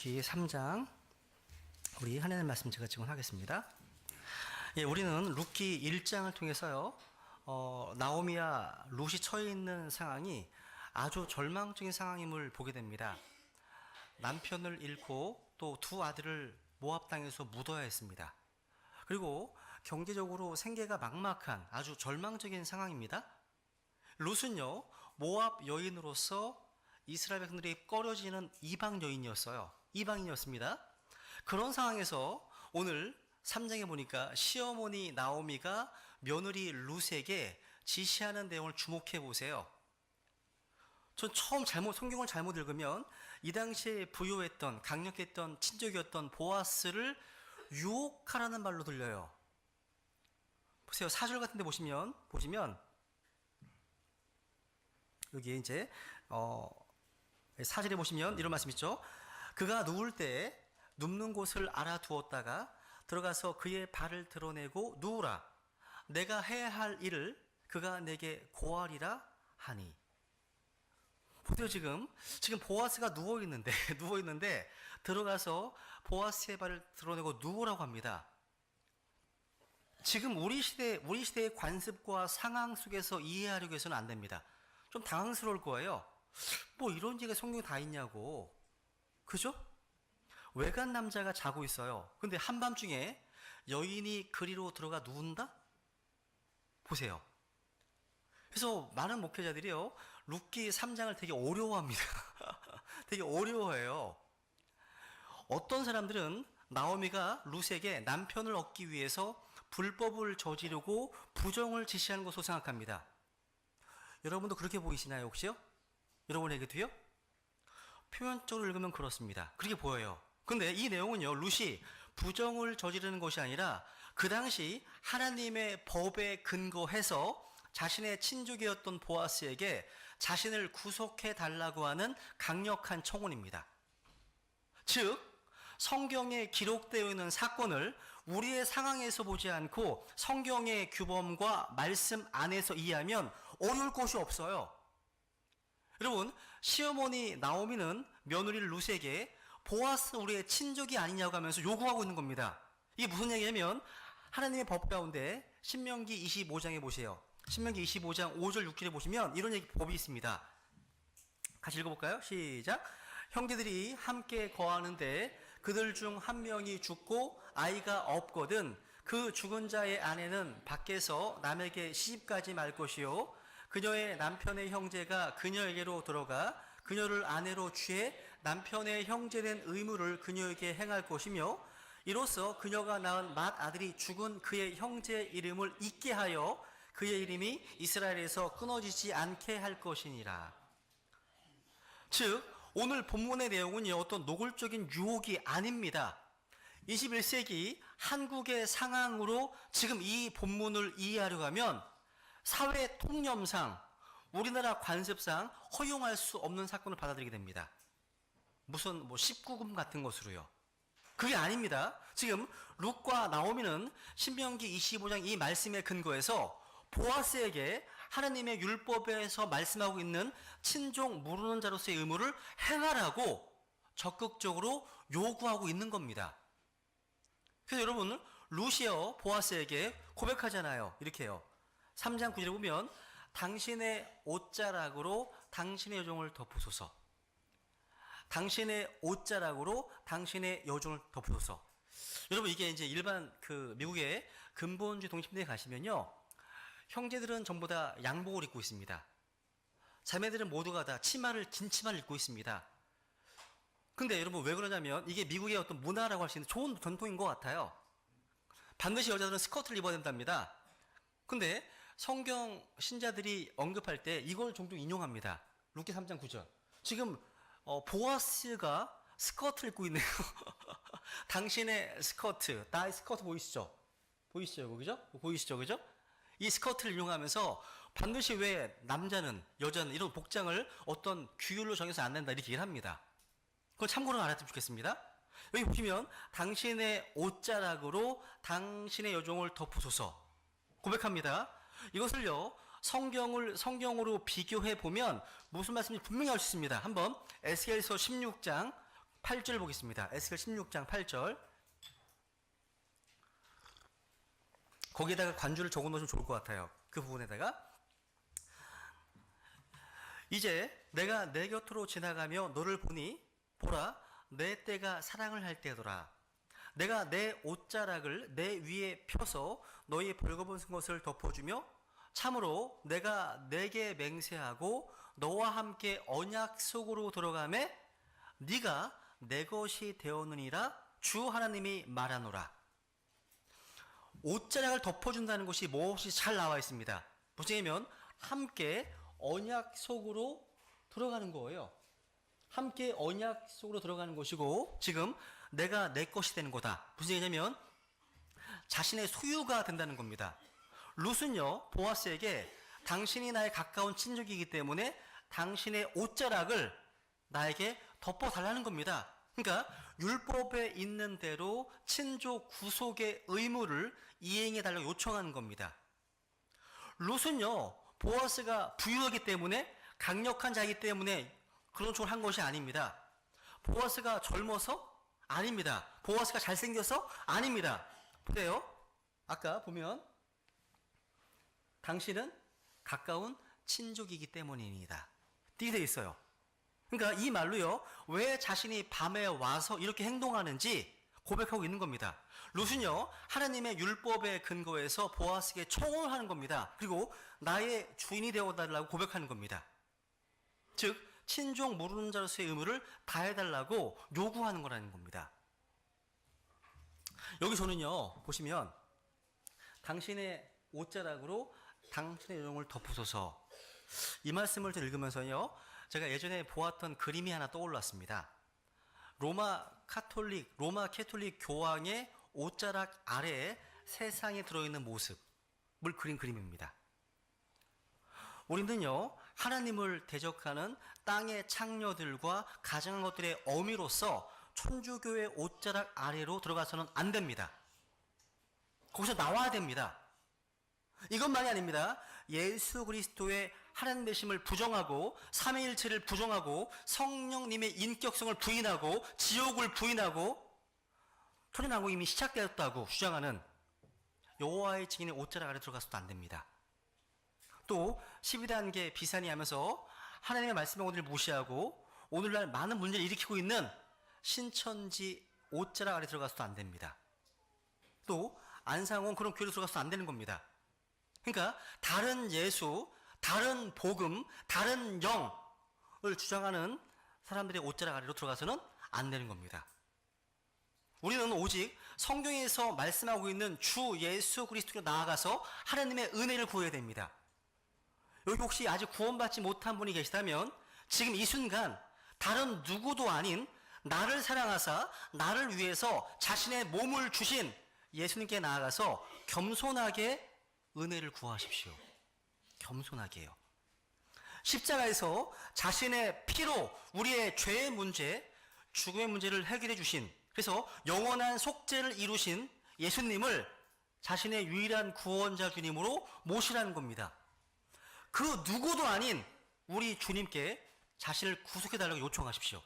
룻기 3장 우리 하나님 말씀 제가 지금 하겠습니다. 예, 우리는 룻기 1장을 통해서요, 나오미와 룻이 처해 있는 상황이 아주 절망적인 상황임을 보게 됩니다. 남편을 잃고 또 두 아들을 모압 땅에서 묻어야 했습니다. 그리고 경제적으로 생계가 막막한 아주 절망적인 상황입니다. 룻은요, 모압 여인으로서 이스라엘 백성들이 꺼려지는 이방 여인이었어요. 이방인이었습니다. 그런 상황에서 오늘 3장에 보니까 시어머니 나오미가 며느리 룻에게 지시하는 내용을 주목해 보세요. 전 처음 성경을 잘못 읽으면 이 당시에 부유했던, 강력했던, 친족이었던 보아스를 유혹하라는 말로 들려요. 보세요. 4절 같은 데 보시면 여기에 이제 4절에 보시면 이런 말씀 있죠. 그가 누울 때 눕는 곳을 알아두었다가 들어가서 그의 발을 드러내고 누우라. 내가 해야 할 일을 그가 내게 고하리라 하니. 보세요. 지금 보아스가 누워있는데 들어가서 보아스의 발을 드러내고 누우라고 합니다. 지금 우리 시대의 관습과 상황 속에서 이해하려고 해서는 안 됩니다. 좀 당황스러울 거예요. 뭐 이런 얘기가 성경에 다 있냐고. 그죠? 외간 남자가 자고 있어요. 근데 한밤중에 여인이 그리로 들어가 누운다? 보세요. 그래서 많은 목회자들이요, 룻기 3장을 되게 어려워합니다. 되게 어려워해요. 어떤 사람들은 나오미가 룻에게 남편을 얻기 위해서 불법을 저지르고 부정을 지시하는 것으로 생각합니다. 여러분도 그렇게 보이시나요, 혹시요? 여러분에게도요? 표면적으로 읽으면 그렇습니다. 그렇게 보여요. 근데 이 내용은요, 룻이 부정을 저지르는 것이 아니라 그 당시 하나님의 법에 근거해서 자신의 친족이었던 보아스에게 자신을 구속해 달라고 하는 강력한 청혼입니다. 즉, 성경에 기록되어 있는 사건을 우리의 상황에서 보지 않고 성경의 규범과 말씀 안에서 이해하면 어려울 것이 없어요. 여러분, 시어머니 나오미는 며느리 룻에게 보아스 우리의 친족이 아니냐고 하면서 요구하고 있는 겁니다. 이게 무슨 얘기냐면 하나님의 법 가운데 신명기 25장에 보세요. 신명기 25장 5절 6절에 보시면 이런 법이 있습니다. 같이 읽어볼까요? 시작. 형제들이 함께 거하는데 그들 중 한 명이 죽고 아이가 없거든 그 죽은 자의 아내는 밖에서 남에게 시집가지 말 것이요, 그녀의 남편의 형제가 그녀에게로 들어가 그녀를 아내로 취해 남편의 형제된 의무를 그녀에게 행할 것이며, 이로써 그녀가 낳은 맏아들이 죽은 그의 형제의 이름을 잊게 하여 그의 이름이 이스라엘에서 끊어지지 않게 할 것이니라. 즉, 오늘 본문의 내용은요, 어떤 노골적인 유혹이 아닙니다. 21세기 한국의 상황으로 지금 이 본문을 이해하려고 하면 사회 통념상, 우리나라 관습상 허용할 수 없는 사건을 받아들이게 됩니다. 무슨 19금 같은 것으로요. 그게 아닙니다. 지금 룻과 나오미는 신명기 25장 이 말씀에 근거해서 보아스에게 하나님의 율법에서 말씀하고 있는 친족 모르는 자로서의 의무를 행하라고 적극적으로 요구하고 있는 겁니다. 그래서 여러분, 룻이요, 보아스에게 고백하잖아요. 이렇게 해요. 3장 9절에 보면 당신의 옷자락으로 당신의 여종을 덮으소서. 당신의 옷자락으로 당신의 여종을 덮으소서. 여러분, 이게 이제 일반 미국의 근본주의 동심대에 가시면요, 형제들은 전부 다 양복을 입고 있습니다. 자매들은 모두가 다 긴 치마를 입고 있습니다. 근데 여러분, 왜 그러냐면 이게 미국의 어떤 문화라고 할 수 있는 좋은 전통인 것 같아요. 반드시 여자들은 스커트를 입어야 된답니다. 근데 성경 신자들이 언급할 때 이걸 종종 인용합니다. 룻기 3장 9절. 지금 보아스가 스커트를 입고 있네요. 당신의 스커트, 나의 스커트 보이시죠? 그죠? 그죠? 이 스커트를 이용하면서 반드시 왜 남자는, 여자는 이런 복장을 어떤 규율로 정해서 안 된다, 이렇게 얘기를 합니다. 그걸 참고로 알았으면 좋겠습니다. 여기 보시면 당신의 옷자락으로 당신의 여종을 덮으소서 고백합니다. 이것을요, 성경으로 비교해 보면 무슨 말씀인지 분명히 알 수 있습니다. 한번 에스겔서 16장 8절 보겠습니다. 에스겔 16장 8절. 거기에다가 관주를 적어 놓으시면 좋을 것 같아요. 그 부분에다가 이제 내가 내 곁으로 지나가며 너를 보니 보라 내 때가 사랑을 할 때더라. 내가 내 옷자락을 내 위에 펴서 너희 벌거벗은 것을 덮어주며 참으로 내가 내게 맹세하고 너와 함께 언약 속으로 들어가매 네가 내 것이 되었느니라 주 하나님이 말하노라. 옷자락을 덮어준다는 것이 몹시 잘 나와 있습니다. 보시면 함께 언약 속으로 들어가는 거예요. 함께 언약 속으로 들어가는 것이고 지금 내가 내 것이 되는 거다. 무슨 얘기냐면 자신의 소유가 된다는 겁니다. 룻은요 보아스에게 당신이 나의 가까운 친족이기 때문에 당신의 옷자락을 나에게 덮어달라는 겁니다. 그러니까 율법에 있는 대로 친족 구속의 의무를 이행해달라고 요청하는 겁니다. 룻은요 보아스가 부유하기 때문에 강력한 자이기 때문에 그런 촉을 한 것이 아닙니다. 보아스가 젊어서? 아닙니다. 보아스가 잘생겨서? 아닙니다. 보세요. 아까 보면 당신은 가까운 친족이기 때문입니다. 띄게 되어 있어요. 그러니까 이 말로요. 왜 자신이 밤에 와서 이렇게 행동하는지 고백하고 있는 겁니다. 룻은요. 하나님의 율법에 근거해서 보아스에게 청혼을 하는 겁니다. 그리고 나의 주인이 되어달라고 고백하는 겁니다. 즉 친족 모르는 자로서의 의무를 다해달라고 요구하는 거라는 겁니다. 여기서는요. 보시면 당신의 옷자락으로 당신의 요정을 덮으소서. 이 말씀을 읽으면서요. 제가 예전에 보았던 그림이 하나 떠올랐습니다. 로마 캐톨릭 교황의 옷자락 아래에 세상에 들어있는 모습을 그린 그림입니다. 우리는요. 하나님을 대적하는 땅의 창녀들과 가정한 것들의 어미로서 천주교의 옷자락 아래로 들어가서는 안 됩니다. 거기서 나와야 됩니다. 이것만이 아닙니다. 예수 그리스도의 하나님 되심을 부정하고 삼위일체를 부정하고 성령님의 인격성을 부인하고 지옥을 부인하고 천연왕국이 이미 시작되었다고 주장하는 여호와의 증인의 옷자락 아래 들어가서도 안 됩니다. 또 12단계 비산이 하면서 하나님의 말씀의 오늘을 무시하고 오늘날 많은 문제를 일으키고 있는 신천지 옷자락 아래 들어가서도 안 됩니다. 또 안상원 그런 교회로 들어가서도 안 되는 겁니다. 그러니까 다른 예수, 다른 복음, 다른 영을 주장하는 사람들의 옷자락 아래로 들어가서는 안 되는 겁니다. 우리는 오직 성경에서 말씀하고 있는 주 예수 그리스도로 나아가서 하나님의 은혜를 구해야 됩니다. 여기 혹시 아직 구원받지 못한 분이 계시다면 지금 이 순간 다른 누구도 아닌 나를 사랑하사 나를 위해서 자신의 몸을 주신 예수님께 나아가서 겸손하게 은혜를 구하십시오. 겸손하게요. 십자가에서 자신의 피로 우리의 죄의 문제, 죽음의 문제를 해결해 주신, 그래서 영원한 속죄를 이루신 예수님을 자신의 유일한 구원자 주님으로 모시라는 겁니다. 그 누구도 아닌 우리 주님께 자신을 구속해달라고 요청하십시오.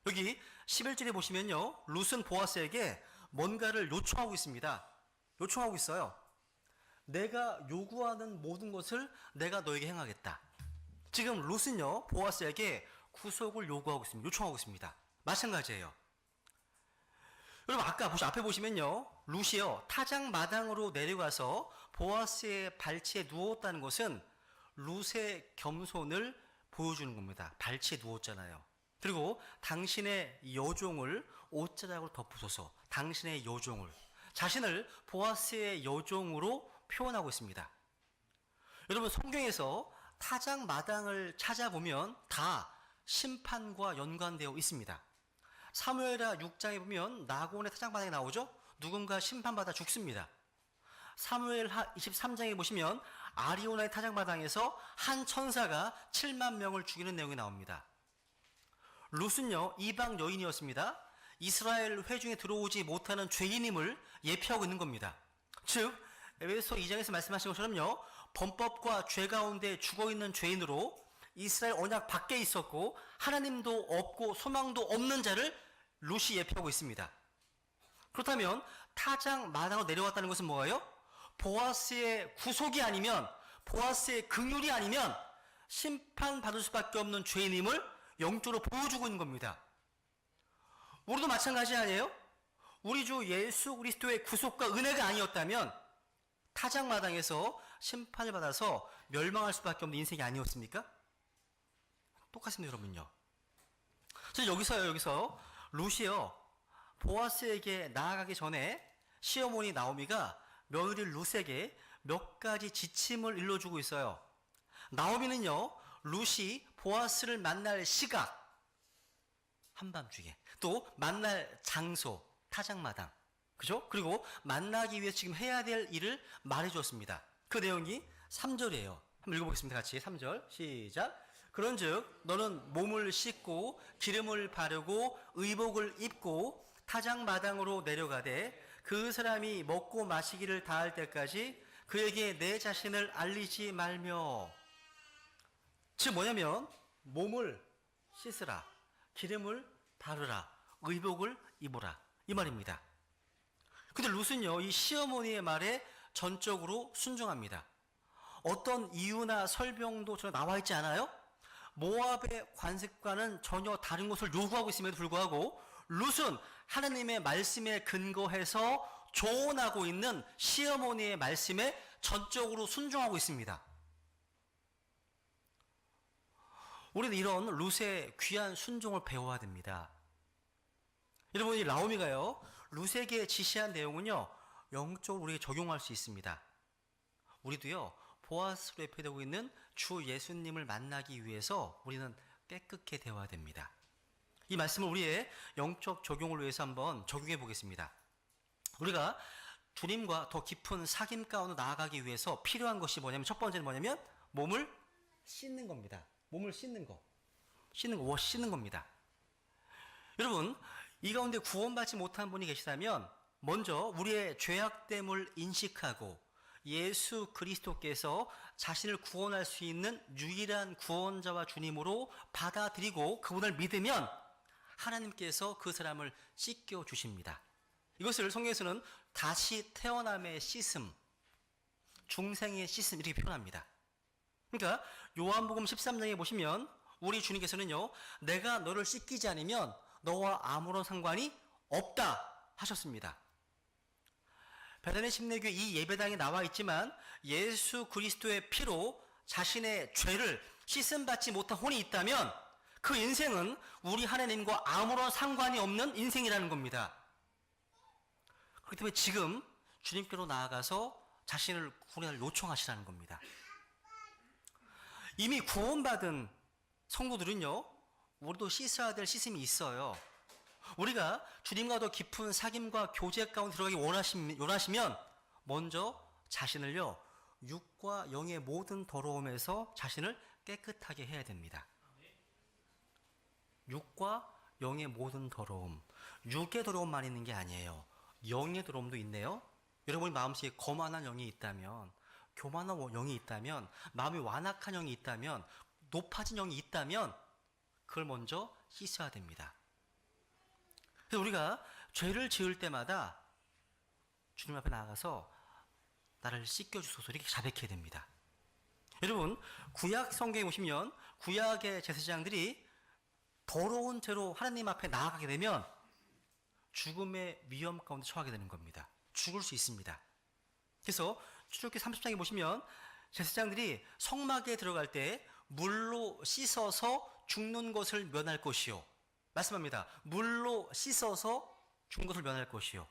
여기 11절에 보시면요. 룻은 보아스에게 뭔가를 요청하고 있습니다. 요청하고 있어요. 내가 요구하는 모든 것을 내가 너에게 행하겠다. 지금 룻은요. 보아스에게 구속을 요구하고 있습니다. 요청하고 있습니다. 마찬가지예요. 여러분 아까 앞에 보시면요. 룻이요. 타작마당으로 내려가서 보아스의 발치에 누웠다는 것은 룻의 겸손을 보여주는 겁니다. 발치에 누웠잖아요. 그리고 당신의 여종을 옷자락으로 덮으소서. 당신의 여종을. 자신을 보아스의 여종으로 표현하고 있습니다. 여러분 성경에서 타작마당을 찾아보면 다 심판과 연관되어 있습니다. 사무엘하 6장에 보면 나곤의 타작마당이 나오죠. 누군가 심판받아 죽습니다. 사무엘하 23장에 보시면 아리오나의 타작마당에서 한 천사가 7만 명을 죽이는 내용이 나옵니다. 룻은요 이방 여인이었습니다. 이스라엘 회중에 들어오지 못하는 죄인임을 예표하고 있는 겁니다. 즉 에베소 2장에서 말씀하신 것처럼요 범법과 죄 가운데 죽어있는 죄인으로 이스라엘 언약 밖에 있었고 하나님도 없고 소망도 없는 자를 룻이 예표하고 있습니다. 그렇다면 타작 마당으로 내려왔다는 것은 뭐예요? 보아스의 구속이 아니면, 보아스의 긍휼이 아니면 심판받을 수밖에 없는 죄인임을 영적으로 보여주고 있는 겁니다. 우리도 마찬가지 아니에요? 우리 주 예수 그리스도의 구속과 은혜가 아니었다면 타작 마당에서 심판을 받아서 멸망할 수밖에 없는 인생이 아니었습니까? 똑같습니다, 여러분요. 그래서 여기서 룻이요, 보아스에게 나아가기 전에 시어머니 나오미가 며느리 룻에게 몇 가지 지침을 일러주고 있어요. 나오미는요, 룻이 보아스를 만날 시각, 한밤중에, 또 만날 장소, 타작마당, 그죠? 그리고 만나기 위해 지금 해야 될 일을 말해주었습니다. 그 내용이 3절이에요. 한번 읽어보겠습니다. 같이 3절 시작. 그런즉 너는 몸을 씻고 기름을 바르고 의복을 입고 타작마당으로 내려가되 그 사람이 먹고 마시기를 다할 때까지 그에게 내 자신을 알리지 말며. 즉 뭐냐면 몸을 씻으라, 기름을 바르라, 의복을 입어라, 이 말입니다. 근데 룻은요, 이 시어머니의 말에 전적으로 순종합니다. 어떤 이유나 설명도 전혀 나와 있지 않아요? 모압의 관습과는 전혀 다른 것을 요구하고 있음에도 불구하고 룻은 하나님의 말씀에 근거해서 조언하고 있는 시어머니의 말씀에 전적으로 순종하고 있습니다. 우리는 이런 룻의 귀한 순종을 배워야 됩니다. 여러분, 이 나오미가요, 룻에게 지시한 내용은요, 영적으로 우리에게 적용할 수 있습니다. 우리도요, 보아스로 예표되고 있는 주 예수님을 만나기 위해서 우리는 깨끗게 되어야 됩니다. 이 말씀을 우리의 영적 적용을 위해서 한번 적용해 보겠습니다. 우리가 주님과 더 깊은 사귐 가운데 나아가기 위해서 필요한 것이 뭐냐면, 첫 번째는 뭐냐면 몸을 씻는 겁니다. 몸을 씻는 겁니다. 여러분, 이 가운데 구원받지 못한 분이 계시다면 먼저 우리의 죄악됨을 인식하고 예수 그리스도께서 자신을 구원할 수 있는 유일한 구원자와 주님으로 받아들이고 그분을 믿으면 하나님께서 그 사람을 씻겨 주십니다. 이것을 성경에서는 다시 태어남의 씻음, 중생의 씻음, 이렇게 표현합니다. 그러니까 요한복음 13장에 보시면 우리 주님께서는요, 내가 너를 씻기지 않으면 너와 아무런 상관이 없다 하셨습니다. 베다니 심내교회 이 예배당에 나와 있지만 예수 그리스도의 피로 자신의 죄를 씻음받지 못한 혼이 있다면 그 인생은 우리 하나님과 아무런 상관이 없는 인생이라는 겁니다. 그렇기 때문에 지금 주님께로 나아가서 자신을 구원을 요청하시라는 겁니다. 이미 구원받은 성도들은요, 우리도 씻어야 될 씻음이 있어요. 우리가 주님과 더 깊은 사귐과 교제 가운데 들어가기 원하시면 먼저 자신을요, 육과 영의 모든 더러움에서 자신을 깨끗하게 해야 됩니다. 육과 영의 모든 더러움, 육의 더러움만 있는 게 아니에요. 영의 더러움도 있네요. 여러분이 마음속에 거만한 영이 있다면, 교만한 영이 있다면, 마음이 완악한 영이 있다면, 높아진 영이 있다면 그걸 먼저 씻어야 됩니다. 그래서 우리가 죄를 지을 때마다 주님 앞에 나아가서 나를 씻겨주소서 이렇게 자백해야 됩니다. 여러분, 구약 성경에 보시면 구약의 제사장들이 더러운 죄로 하나님 앞에 나아가게 되면 죽음의 위험 가운데 처하게 되는 겁니다. 죽을 수 있습니다. 그래서 출애굽기 30장에 보시면 제사장들이 성막에 들어갈 때 물로 씻어서 죽는 것을 면할 것이요. 말씀합니다. 물로 씻어서 죽는 것을 면할 것이요.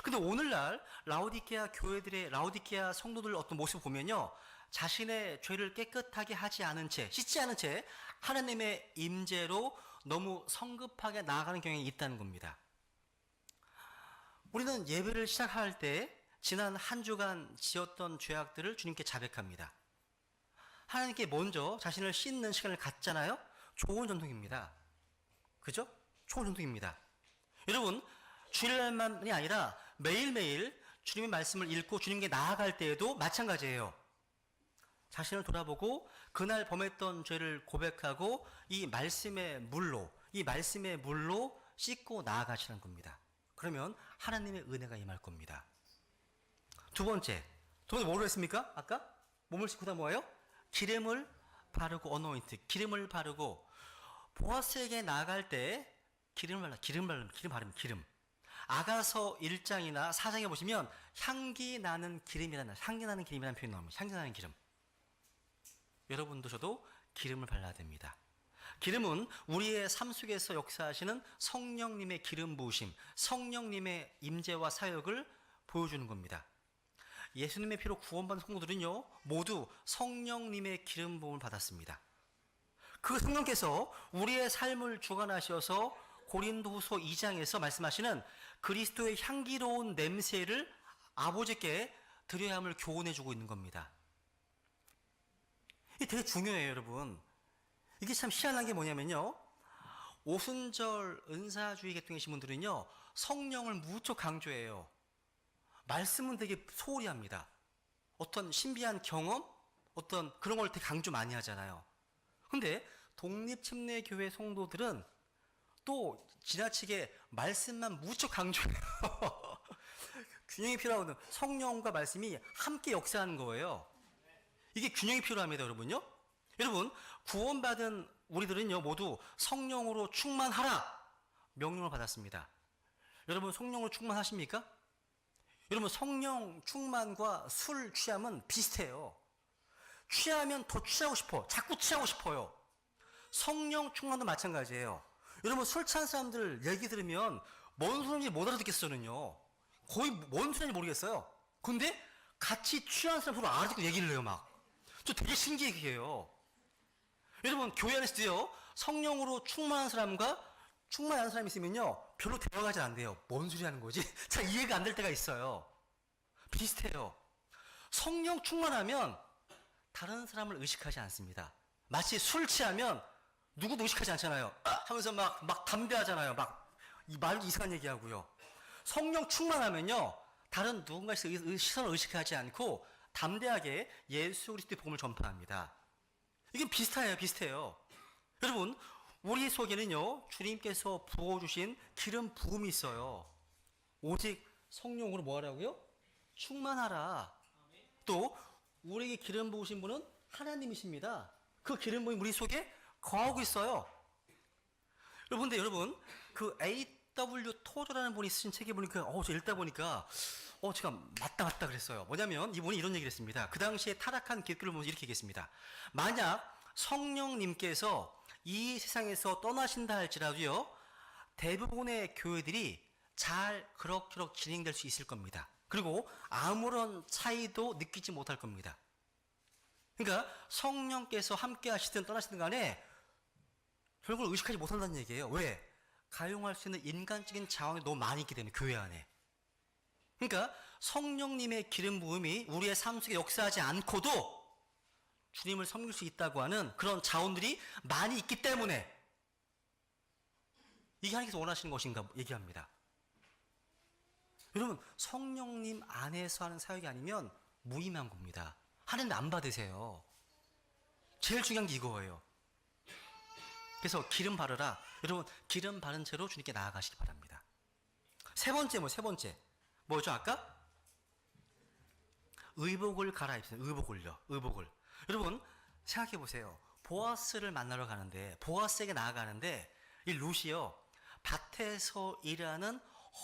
근데 오늘날 라오디게아 교회들의, 라오디게아 성도들 어떤 모습을 보면요, 자신의 죄를 깨끗하게 하지 않은 채, 씻지 않은 채 하나님의 임재로 너무 성급하게 나아가는 경향이 있다는 겁니다. 우리는 예배를 시작할 때 지난 한 주간 지었던 죄악들을 주님께 자백합니다. 하나님께 먼저 자신을 씻는 시간을 갖잖아요. 좋은 전통입니다. 그죠? 좋은 전통입니다. 여러분, 주일날만이 아니라 매일매일 주님의 말씀을 읽고 주님께 나아갈 때에도 마찬가지예요. 자신을 돌아보고 그날 범했던 죄를 고백하고 이 말씀의 물로 씻고 나아가시는 겁니다. 그러면 하나님의 은혜가 임할 겁니다. 두 번째 뭐로 했습니까? 아까 몸을 씻고 다 뭐예요? 기름을 바르고 어노인트, 기름을 바르고 보아스에게 나아갈 때 기름 바르면 아가서 1장이나 4장에 보시면 향기 나는 기름이라는 표현이 나옵니다. 향기 나는 기름. 여러분도 저도 기름을 발라야 됩니다. 기름은 우리의 삶 속에서 역사하시는 성령님의 기름 부으심, 성령님의 임재와 사역을 보여주는 겁니다. 예수님의 피로 구원받은 성도들은요, 모두 성령님의 기름 부음을 받았습니다. 그 성령께서 우리의 삶을 주관하셔서 고린도후서 2장에서 말씀하시는 그리스도의 향기로운 냄새를 아버지께 드려야 함을 교훈해 주고 있는 겁니다. 이게 되게 중요해요, 여러분. 이게 참 희한한 게 뭐냐면요, 오순절 은사주의 계통이신 분들은요, 성령을 무척 강조해요. 말씀은 되게 소홀히 합니다. 어떤 신비한 경험, 어떤 그런 걸 되게 강조 많이 하잖아요. 근데 독립침례교회 성도들은 또 지나치게 말씀만 무척 강조해요. 균형이 필요하거든. 성령과 말씀이 함께 역사하는 거예요. 이게 균형이 필요합니다, 여러분요. 여러분, 구원받은 우리들은요, 모두 성령으로 충만하라 명령을 받았습니다. 여러분, 성령으로 충만하십니까? 여러분, 성령 충만과 술 취함은 비슷해요. 취하면 더 취하고 싶어. 자꾸 취하고 싶어요. 성령 충만도 마찬가지예요. 여러분, 술 취한 사람들 얘기 들으면 뭔 소리인지 못 알아듣겠어요, 저는요. 거의 뭔 소리인지 모르겠어요. 근데 같이 취한 사람 서로 알아듣고 얘기를 해요, 막. 저 되게 신기해요. 여러분, 교회 안에서도요, 성령으로 충만한 사람과 충만히 하는 사람이 있으면요, 별로 대화가 잘 안 돼요. 뭔 소리 하는 거지? 잘 이해가 안 될 때가 있어요. 비슷해요. 성령 충만하면 다른 사람을 의식하지 않습니다. 마치 술 취하면 누구도 의식하지 않잖아요. 하면서 막 담대하잖아요. 이 말도 이상한 얘기하고요. 성령 충만하면요, 다른 누군가의 시선을 의식하지 않고 담대하게 예수 그리스도의 복음을 전파합니다. 이게 비슷해요. 여러분, 우리 속에는요, 주님께서 부어주신 기름 부음이 있어요. 오직 성령으로 뭐 하라고요? 충만하라. 또 우리에게 기름 부으신 분은 하나님이십니다. 그 기름 부음이 우리 속에 거하고 있어요. 여러분, 그 A.W. 토저라는 분이 쓰신 책에 보니까, 저 읽다 보니까, 제가 맞다 그랬어요. 뭐냐면, 이분이 이런 얘기를 했습니다. 그 당시에 타락한 기독교를 보면서 이렇게 얘기했습니다. 만약 성령님께서 이 세상에서 떠나신다 할지라도요, 대부분의 교회들이 잘 그럭저럭 진행될 수 있을 겁니다. 그리고 아무런 차이도 느끼지 못할 겁니다. 그러니까 성령께서 함께 하시든 떠나시든 간에 결국 의식하지 못한다는 얘기예요. 왜? 가용할 수 있는 인간적인 자원이 너무 많이 있기 때문에, 교회 안에. 그러니까 성령님의 기름 부음이 우리의 삶 속에 역사하지 않고도 주님을 섬길 수 있다고 하는 그런 자원들이 많이 있기 때문에 이게 하나님께서 원하시는 것인가 얘기합니다. 여러분, 성령님 안에서 하는 사역이 아니면 무의미한 겁니다. 하나님 안 받으세요. 제일 중요한 게 이거예요. 그래서 기름 바르라. 여러분, 기름 바른 채로 주님께 나아가시기 바랍니다. 세 번째. 뭐죠, 아까? 의복을 갈아입으세요. 의복을. 여러분, 생각해 보세요. 보아스를 만나러 가는데, 보아스에게 나아가는데, 이 룻이요, 밭에서 일하는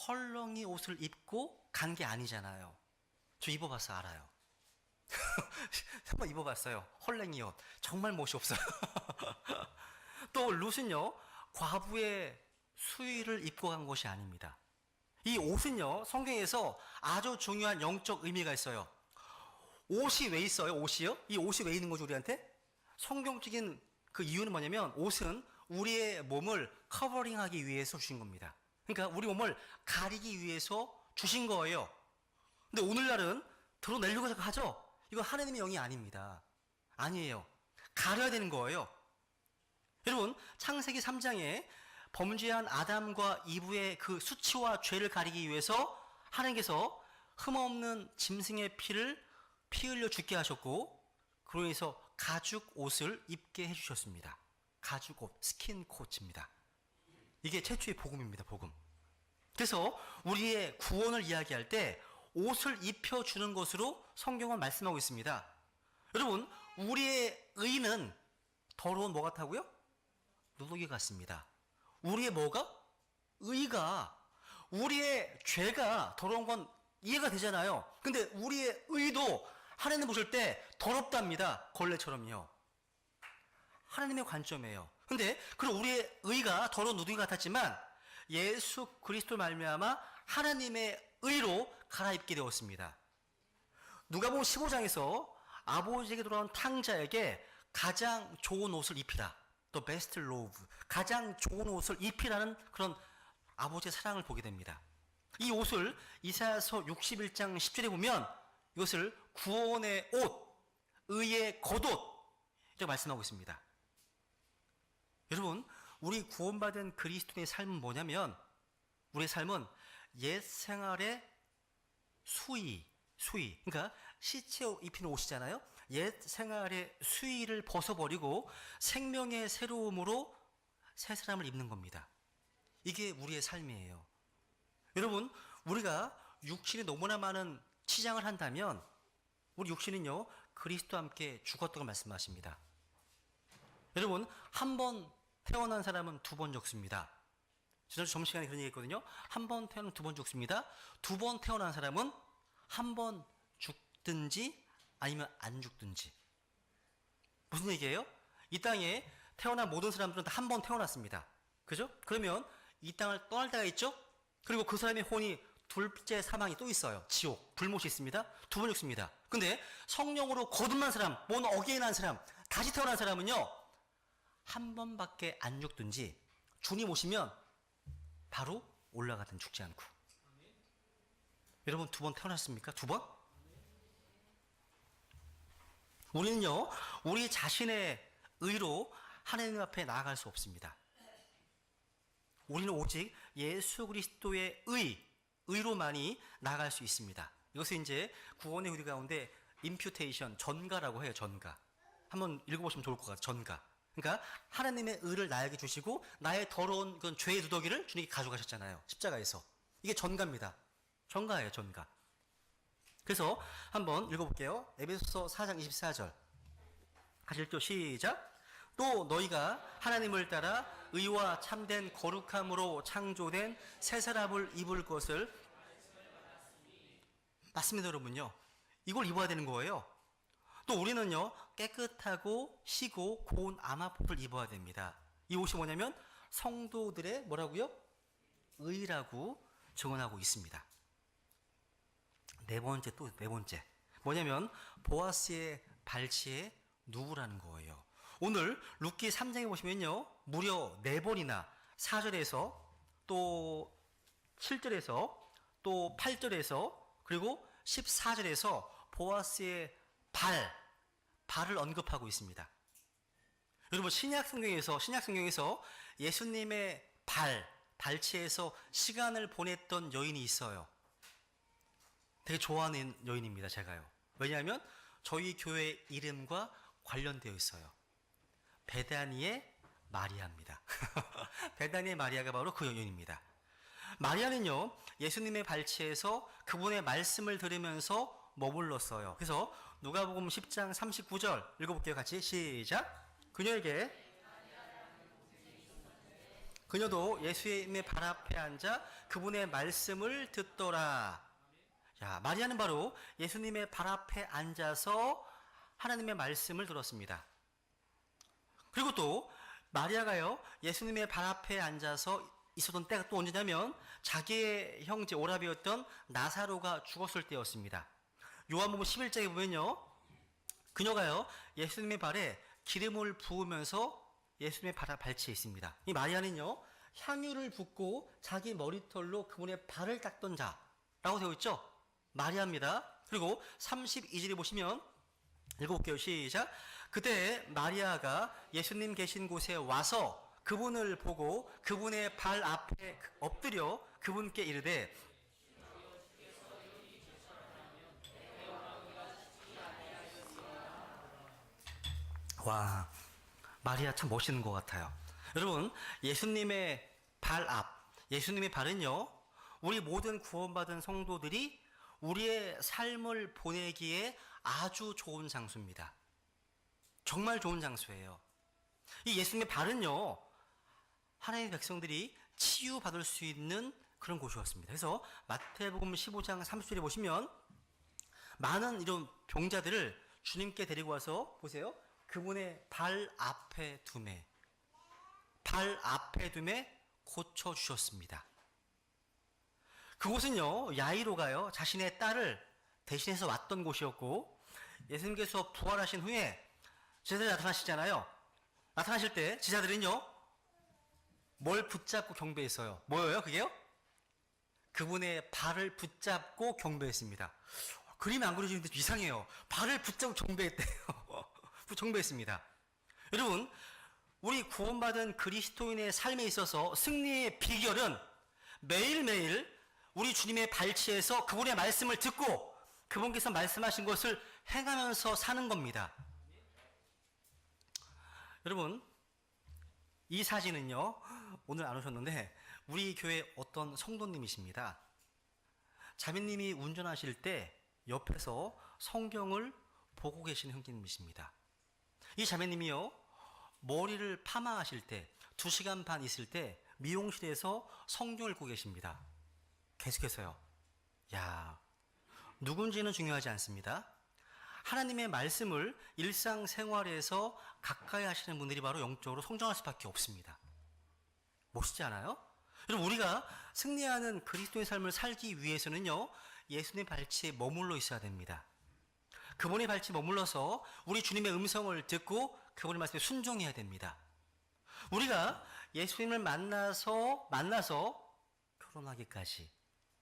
헐렁이 옷을 입고 간 게 아니잖아요. 저 입어봐서 알아요. 한번 입어봤어요. 헐렁이 옷. 정말 멋이 없어요. 또 룻은요, 과부의 수의를 입고 간 것이 아닙니다. 이 옷은요, 성경에서 아주 중요한 영적 의미가 있어요. 옷이 왜 있어요? 옷이요? 이 옷이 왜 있는 거죠, 우리한테? 성경적인 그 이유는 뭐냐면, 옷은 우리의 몸을 커버링하기 위해서 주신 겁니다. 그러니까 우리 몸을 가리기 위해서 주신 거예요. 근데 오늘날은 드러내려고 하죠? 이거 하나님의 영이 아닙니다. 아니에요. 가려야 되는 거예요. 여러분, 창세기 3장에 범죄한 아담과 이브의 그 수치와 죄를 가리기 위해서 하나님께서 흠없는 짐승의 피를 피 흘려 죽게 하셨고, 그로 인해서 가죽 옷을 입게 해주셨습니다. 가죽 옷, 스킨 코트입니다. 이게 최초의 복음입니다. 복음. 그래서 우리의 구원을 이야기할 때 옷을 입혀주는 것으로 성경은 말씀하고 있습니다. 여러분, 우리의 의는 더러운 뭐 같다고요? 누더기 같습니다. 우리의 뭐가? 의가. 우리의 죄가 더러운 건 이해가 되잖아요. 근데 우리의 의도 하나님 보실 때 더럽답니다. 걸레처럼요. 하나님의 관점이에요. 근데 그럼 우리의 의가 더러운 누더기 같았지만 예수 그리스도 말미암아 하나님의 의로 갈아입게 되었습니다. 누가복음 15장에서 아버지에게 돌아온 탕자에게 가장 좋은 옷을 입히라. 또 베스트 로브. 가장 좋은 옷을 입히라는 그런 아버지의 사랑을 보게 됩니다. 이 옷을 이사야서 61장 10절에 보면 이것을 구원의 옷, 의의 겉옷 이렇게 말씀하고 있습니다. 여러분, 우리 구원받은 그리스도인의 삶은 뭐냐면 우리의 삶은 옛 생활의 수의. 그러니까 시체 입히는 옷이잖아요. 옛 생활의 수의를 벗어버리고 생명의 새로움으로 새 사람을 입는 겁니다. 이게 우리의 삶이에요. 여러분, 우리가 육신에 너무나 많은 치장을 한다면 우리 육신은요 그리스도와 함께 죽었다고 말씀하십니다. 여러분, 한 번 태어난 사람은 두 번 죽습니다. 지난주 점심시간에 그런 얘기 했거든요. 한 번 태어나면 두 번 죽습니다. 두 번 태어난 사람은 한 번 죽든지 아니면 안 죽든지. 무슨 얘기예요? 이 땅에 태어난 모든 사람들은 다 한 번 태어났습니다. 그죠? 그러면 이 땅을 떠날 때가 있죠? 그리고 그 사람의 혼이 둘째 사망이 또 있어요. 지옥, 불못이 있습니다. 두 번 죽습니다. 근데 성령으로 거듭난 사람, 본 어게인한 사람, 다시 태어난 사람은요 한 번밖에 안 죽든지 주님 오시면 바로 올라가든 죽지 않고. 여러분, 두 번 태어났습니까? 두 번? 우리는요 우리 자신의 의로 하나님 앞에 나아갈 수 없습니다. 우리는 오직 예수 그리스도의 의로만이 나아갈 수 있습니다. 이것을 이제 구원의 의리 가운데 임퓨테이션, 전가라고 해요. 전가. 한번 읽어보시면 좋을 것 같아요. 전가. 그러니까 하나님의 의를 나에게 주시고 나의 더러운 그 죄의 누더기를 주님이 가져가셨잖아요. 십자가에서. 이게 전가입니다. 전가예요. 전가. 그래서 한번 읽어볼게요. 에베소서 4장 24절. 같이 읽죠. 시작. 또 너희가 하나님을 따라 의와 참된 거룩함으로 창조된 새 사람을 입을 것을. 맞습니다, 여러분요. 이걸 입어야 되는 거예요. 또 우리는요 깨끗하고 희고 고운 아마포를 입어야 됩니다. 이 옷이 뭐냐면 성도들의 뭐라고요? 의라고 증언하고 있습니다. 네 번째 뭐냐면 보아스의 발치에 누구라는 거예요. 오늘 룻기 3장에 보시면요 무려 4번이나 4절에서 또 7절에서 또 8절에서 그리고 14절에서 보아스의 발을 언급하고 있습니다. 여러분, 신약 성경에서 예수님의 발치에서 시간을 보냈던 여인이 있어요. 되게 좋아하는 여인입니다, 제가요. 왜냐하면 저희 교회 이름과 관련되어 있어요. 베다니의 마리아입니다. 베다니의 마리아가 바로 그 여인입니다. 마리아는요, 예수님의 발치에서 그분의 말씀을 들으면서 머물렀어요. 그래서 누가복음 10장 39절 읽어볼게요. 같이 시작. 그녀도 예수님의 발 앞에 앉아 그분의 말씀을 듣더라. 야, 마리아는 바로 예수님의 발 앞에 앉아서 하나님의 말씀을 들었습니다. 그리고 또 마리아가요 예수님의 발 앞에 앉아서 있었던 때가 또 언제냐면 자기의 형제 오라비였던 나사로가 죽었을 때였습니다. 요한복음 11장에 보면요 그녀가요 예수님의 발에 기름을 부으면서 예수님의 발치에 있습니다. 이 마리아는요 향유를 붓고 자기 머리털로 그분의 발을 닦던 자라고 되어 있죠. 마리아입니다. 그리고 32절에 보시면 읽어볼게요. 시작. 그때 마리아가 예수님 계신 곳에 와서 그분을 보고 그분의 발 앞에 엎드려 그분께 이르되. 와, 마리아 참 멋있는 것 같아요. 여러분, 예수님의 발 앞. 예수님의 발은요, 우리 모든 구원받은 성도들이 우리의 삶을 보내기에 아주 좋은 장소입니다. 정말 좋은 장소예요. 이 예수님의 발은요, 하나님의 백성들이 치유받을 수 있는 그런 곳이었습니다. 그래서 마태복음 15장 30절에 보시면 많은 이런 병자들을 주님께 데리고 와서 보세요. 그분의 발 앞에 두매 고쳐주셨습니다. 그곳은요, 야이로가요, 자신의 딸을 대신해서 왔던 곳이었고, 예수님께서 부활하신 후에 제자들이 나타나시잖아요. 나타나실 때 제자들은요, 뭘 붙잡고 경배했어요? 뭐예요, 그게요? 그분의 발을 붙잡고 경배했습니다. 그림이 안 그려지는데 이상해요. 발을 붙잡고 경배했대요. 경배했습니다. 여러분, 우리 구원받은 그리스도인의 삶에 있어서 승리의 비결은 매일매일 우리 주님의 발치에서 그분의 말씀을 듣고 그분께서 말씀하신 것을 행하면서 사는 겁니다. 여러분, 이 사진은요, 오늘 안 오셨는데 우리 교회 어떤 성도님이십니다. 자매님이 운전하실 때 옆에서 성경을 보고 계시는 형제님이십니다. 이 자매님이요, 머리를 파마하실 때 2시간 반 있을 때 미용실에서 성경을 읽고 계십니다. 계속해서요. 야, 누군지는 중요하지 않습니다. 하나님의 말씀을 일상생활에서 가까이 하시는 분들이 바로 영적으로 성장할 수밖에 없습니다. 멋있지 않아요? 여러분, 우리가 승리하는 그리스도의 삶을 살기 위해서는요, 예수님의 발치에 머물러 있어야 됩니다. 그분의 발치에 머물러서 우리 주님의 음성을 듣고 그분의 말씀에 순종해야 됩니다. 우리가 예수님을 만나서 결혼하기까지,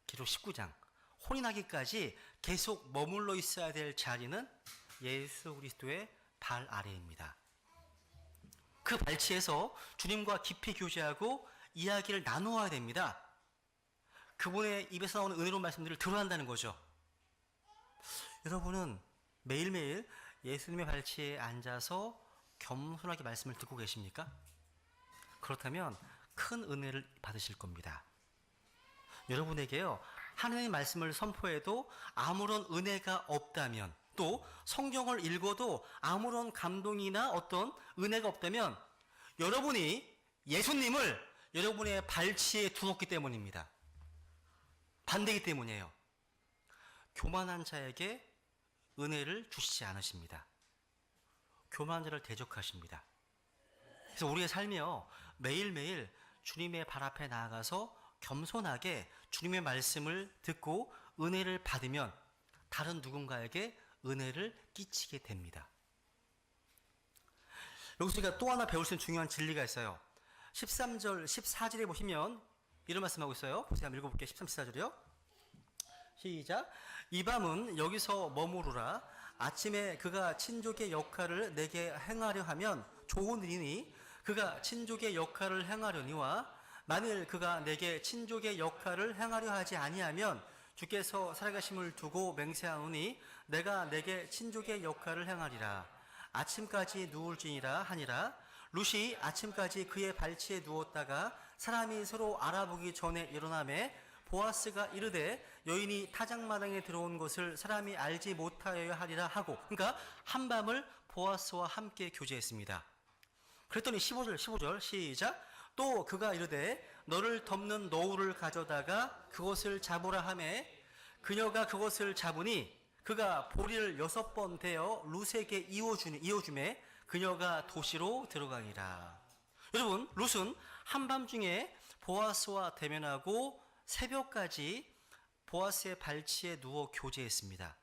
기록 19장, 혼인하기까지 계속 머물러 있어야 될 자리는 예수 그리스도의 발 아래입니다. 그 발치에서 주님과 깊이 교제하고 이야기를 나누어야 됩니다. 그분의 입에서 나오는 은혜로운 말씀들을 들어야 한다는 거죠. 여러분은 매일매일 예수님의 발치에 앉아서 겸손하게 말씀을 듣고 계십니까? 그렇다면 큰 은혜를 받으실 겁니다. 여러분에게요, 하나님의 말씀을 선포해도 아무런 은혜가 없다면, 또 성경을 읽어도 아무런 감동이나 어떤 은혜가 없다면 여러분이 예수님을 여러분의 발치에 두었기 때문입니다. 반대이기 때문이에요. 교만한 자에게 은혜를 주시지 않으십니다. 교만한 자를 대적하십니다. 그래서 우리의 삶이요, 매일매일 주님의 발 앞에 나아가서 겸손하게 주님의 말씀을 듣고 은혜를 받으면 다른 누군가에게 은혜를 끼치게 됩니다. 여기서 우리가 또 하나 배울 수 있는 중요한 진리가 있어요. 13절, 14절에 보시면 이런 말씀하고 있어요. 보세요. 한번 읽어볼게요. 13, 14절이요. 시작. 이 밤은 여기서 머무르라. 아침에 그가 친족의 역할을 내게 행하려 하면 좋으니 그가 친족의 역할을 행하려니와 만일 그가 내게 친족의 역할을 행하려 하지 아니하면 주께서 살아가심을 두고 맹세하노니 내가 내게 친족의 역할을 행하리라. 아침까지 누울지니라 하니라. 룻이 아침까지 그의 발치에 누웠다가 사람이 서로 알아보기 전에 일어나매 보아스가 이르되 여인이 타작마당에 들어온 것을 사람이 알지 못하여야 하리라 하고, 그러니까 한밤을 보아스와 함께 교제했습니다. 그랬더니 15절 시작. 또 그가 이르되 너를 덮는 노울을 가져다가 그것을 잡으라 하매 그녀가 그것을 잡으니 그가 보리를 6번 대어 룻에게 이어주매 그녀가 도시로 들어가니라. 여러분, 룻은 한밤중에 보아스와 대면하고 새벽까지 보아스의 발치에 누워 교제했습니다.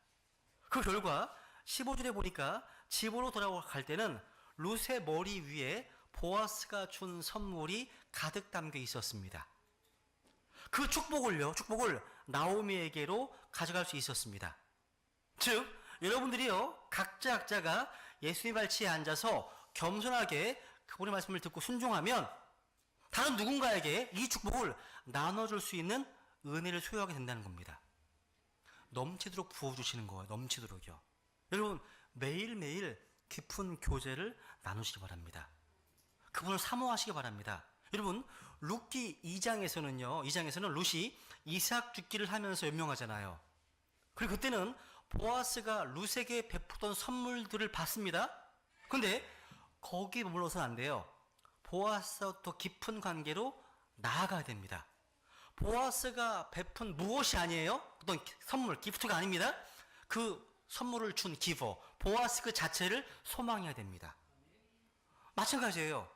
그 결과 15절에 보니까 집으로 돌아갈 때는 룻의 머리 위에 보아스가 준 선물이 가득 담겨 있었습니다. 그 축복을 나오미에게로 가져갈 수 있었습니다. 즉, 여러분들이요, 각자가 예수님 발치에 앉아서 겸손하게 그분의 말씀을 듣고 순종하면 다른 누군가에게 이 축복을 나눠줄 수 있는 은혜를 소유하게 된다는 겁니다. 넘치도록 부어주시는 거예요. 넘치도록요. 여러분, 매일매일 깊은 교제를 나누시기 바랍니다. 그분을 사모하시기 바랍니다. 여러분, 룻기 2장에서는 룻이 이삭 죽기를 하면서 연명하잖아요. 그리고 그때는 보아스가 룻에게 베푸던 선물들을 받습니다. 근데 거기에 머물러서는 안 돼요. 보아스와 더 깊은 관계로 나아가야 됩니다. 보아스가 베푼 무엇이 아니에요? 어떤 선물, 기프트가 아닙니다. 그 선물을 준 기버, 보아스 그 자체를 소망해야 됩니다. 마찬가지예요.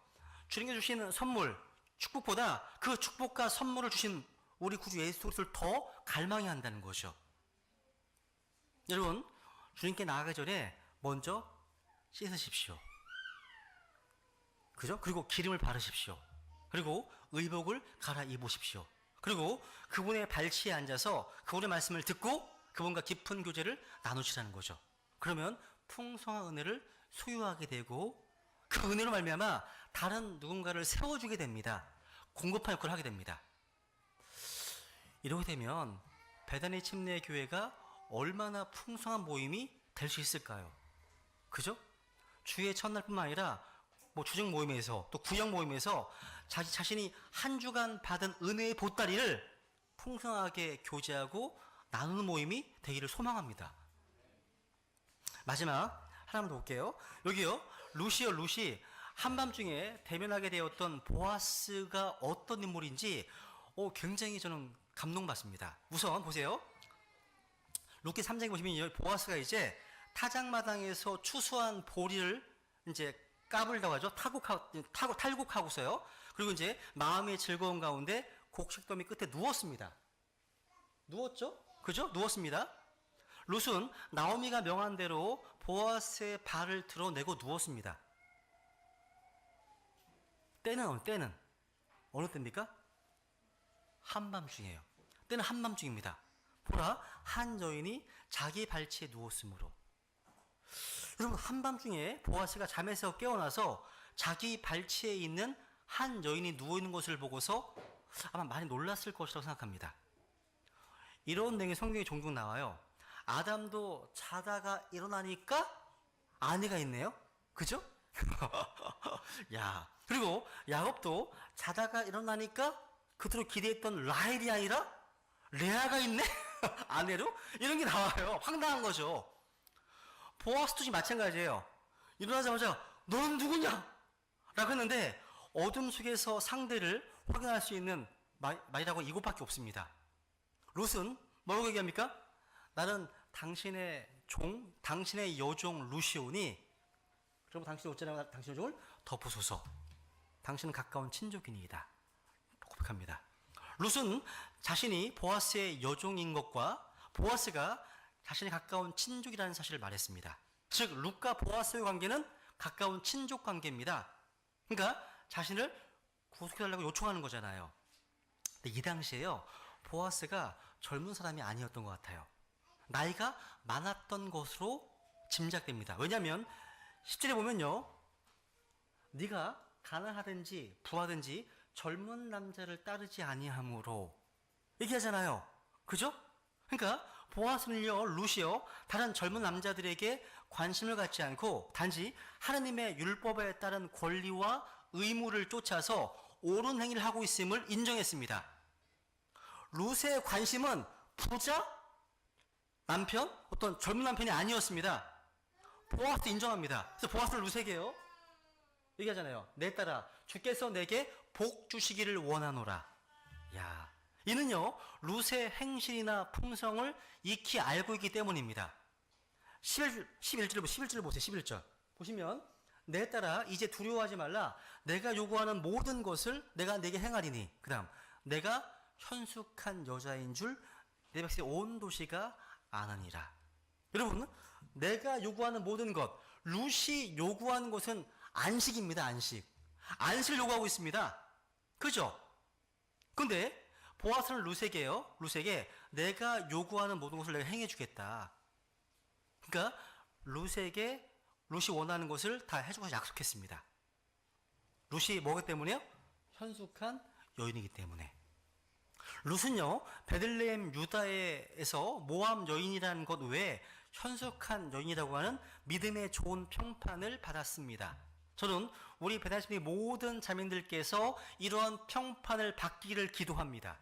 주님께 주시는 선물, 축복보다 그 축복과 선물을 주신 우리 구주 예수 그리스도를 더 갈망해야 한다는 거죠. 여러분, 주님께 나아가기 전에 먼저 씻으십시오. 그죠? 그리고 기름을 바르십시오. 그리고 의복을 갈아입으십시오. 그리고 그분의 발치에 앉아서 그분의 말씀을 듣고 그분과 깊은 교제를 나누시라는 거죠. 그러면 풍성한 은혜를 소유하게 되고 그 은혜로 말미암아 다른 누군가를 세워주게 됩니다. 공급한 역할을 하게 됩니다. 이렇게 되면 베다니 침례 교회가 얼마나 풍성한 모임이 될 수 있을까요? 그죠? 주의 첫날뿐만 아니라 주중 모임에서 또 구역 모임에서 자신이 한 주간 받은 은혜의 보따리를 풍성하게 교제하고 나누는 모임이 되기를 소망합니다. 마지막 하나만 더 볼게요. 여기요. 룻이 한밤중에 대면하게 되었던 보아스가 어떤 인물인지 굉장히 저는 감동받습니다. 우선 보세요. 룻기 3장에 보시면 보아스가 이제 타작마당에서 추수한 보리를 이제 까불다고 하죠. 탈곡하고서요. 그리고 이제 마음의 즐거운 가운데 곡식더미 끝에 누웠습니다. 누웠죠? 그죠? 누웠습니다. 룻은 나오미가 명한 대로 보아스의 발을 드러내고 누웠습니다. 때는 어느 때입니까? 한밤중이에요. 때는 한밤중입니다. 보라, 한 여인이 자기 발치에 누웠으므로. 여러분, 한밤중에 보아스가 잠에서 깨어나서 자기 발치에 있는 한 여인이 누워있는 것을 보고서 아마 많이 놀랐을 것이라고 생각합니다. 이런 내용이 성경에 종종 나와요. 아담도 자다가 일어나니까 아내가 있네요. 그죠? 야, 그리고 야곱도 자다가 일어나니까 그토록 기대했던 라헬이 아니라 레아가 있네? 아내로? 이런 게 나와요. 황당한 거죠. 보아스도 지금 마찬가지예요. 일어나자마자 너는 누구냐? 라고 했는데 어둠 속에서 상대를 확인할 수 있는 말이라고 이것밖에 없습니다. 룻은 뭐라고 얘기합니까? 나는 당신의 당신의 여종 룻이오니 그럼 당신의 어쩌나 당신의 여종을 덮으소서. 당신은 가까운 친족이니이다. 고백합니다. 룻은 자신이 보아스의 여종인 것과 보아스가 자신의 가까운 친족이라는 사실을 말했습니다. 즉 룻과 보아스의 관계는 가까운 친족 관계입니다. 그러니까 자신을 구속해달라고 요청하는 거잖아요. 근데 이 당시에요, 보아스가 젊은 사람이 아니었던 것 같아요. 나이가 많았던 것으로 짐작됩니다. 왜냐하면 10절에 보면요, 네가 가난하든지 부하든지 젊은 남자를 따르지 아니하므로 얘기하잖아요. 그죠? 그러니까 보아스는요, 룻이요, 다른 젊은 남자들에게 관심을 갖지 않고 단지 하나님의 율법에 따른 권리와 의무를 쫓아서 옳은 행위를 하고 있음을 인정했습니다. 룻의 관심은 부자, 남편, 어떤 젊은 남편이 아니었습니다. 보아스 인정합니다. 그래서 보아스는 룻에게요, 얘기하잖아요. 내 딸아, 주께서 내게 복 주시기를 원하노라. 야, 이는요, 룻의 행실이나 품성을 익히 알고 있기 때문입니다. 11절 보세요. 11절. 보시면, 내 딸아, 이제 두려워하지 말라. 내가 요구하는 모든 것을 내가 내게 행하리니. 그 다음, 내가 현숙한 여자인 줄 내 백성 온 도시가 아느니라. 여러분, 내가 요구하는 모든 것, 룻이 요구하는 것은 안식입니다. 안식을 요구하고 있습니다. 그죠? 근데 보아스는 룻에게 내가 요구하는 모든 것을 내가 행해주겠다. 그러니까 룻이 원하는 것을 다 해주고 약속했습니다. 룻이 뭐기 때문에요? 현숙한 여인이기 때문에. 룻은요, 베들레헴 유다에서 모함 여인이라는 것 외에 현숙한 여인이라고 하는 믿음의 좋은 평판을 받았습니다. 저는 우리 베다시미 모든 자매들께서 이러한 평판을 받기를 기도합니다.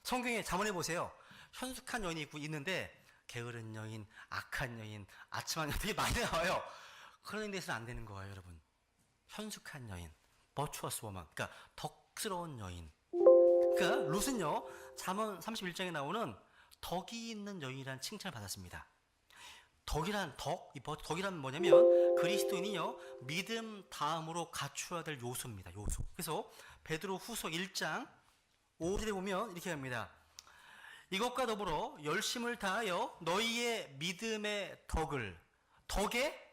성경에 잠언해 보세요. 현숙한 여인이 있는데 게으른 여인, 악한 여인, 아침한 여인 되게 많이 나와요. 그런 데서는 안 되는 거예요, 여러분. 현숙한 여인, 버추어스 워먼, 그러니까 덕스러운 여인. 그러니까 룻은요, 잠언 31장에 나오는 덕이 있는 여인이라는 칭찬을 받았습니다. 덕이란 뭐냐면 그리스도인이요, 믿음 다음으로 갖추어야 될 요소입니다. 요소. 그래서 베드로 후서 1장 5절에 보면 이렇게 합니다. 이것과 더불어 열심을 다하여 너희의 믿음의 덕의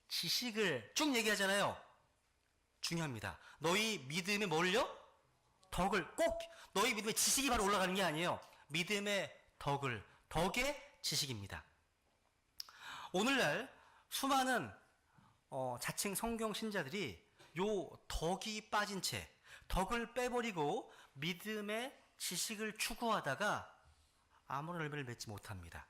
지식을 쭉 얘기하잖아요. 중요합니다. 너희 믿음의 뭘요? 덕을 꼭, 너희 믿음의 지식이 바로 올라가는 게 아니에요. 믿음의 덕의 지식입니다. 오늘날 수많은 자칭 성경 신자들이 요 덕이 빠진 채 덕을 빼버리고 믿음의 지식을 추구하다가 아무런 열매를 맺지 못합니다.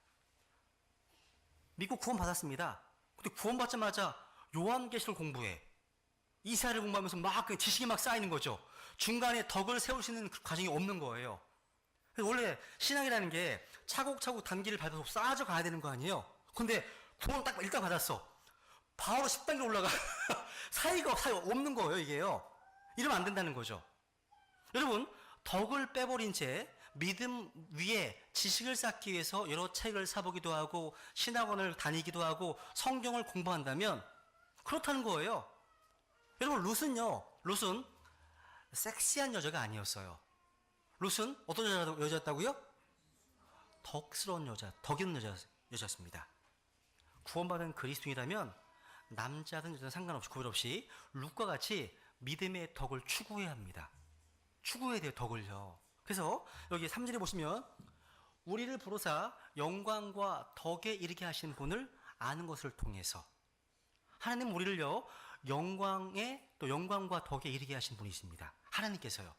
믿고 구원 받았습니다. 근데 구원 받자마자 요한계시를 공부해. 이사야를 공부하면서 막 지식이 막 쌓이는 거죠. 중간에 덕을 세울 수 있는 그 과정이 없는 거예요. 원래 신앙이라는 게 차곡차곡 단계를 밟아서 쌓아져 가야 되는 거 아니에요. 근데 구원 딱 일단 받았어. 바로 10단계 올라가. 사이가 없는 거예요, 이게요. 이러면 안 된다는 거죠. 여러분, 덕을 빼버린 채 믿음 위에 지식을 쌓기 위해서 여러 책을 사보기도 하고 신학원을 다니기도 하고 성경을 공부한다면 그렇다는 거예요. 여러분, 룻은 섹시한 여자가 아니었어요. 룻은 어떤 여자였다고요? 덕스러운 여자, 덕 있는 여자였습니다. 구원받은 그리스도인이라면 남자든 여자든 상관없이 구별 없이 룻과 같이 믿음의 덕을 추구해야 합니다. 추구해야 돼요, 덕을요. 그래서 여기 3절에 보시면 우리를 부르사 영광과 덕에 이르게 하신 분을 아는 것을 통해서 하나님 우리를요 영광과 덕에 이르게 하신 분이십니다. 하나님께서요.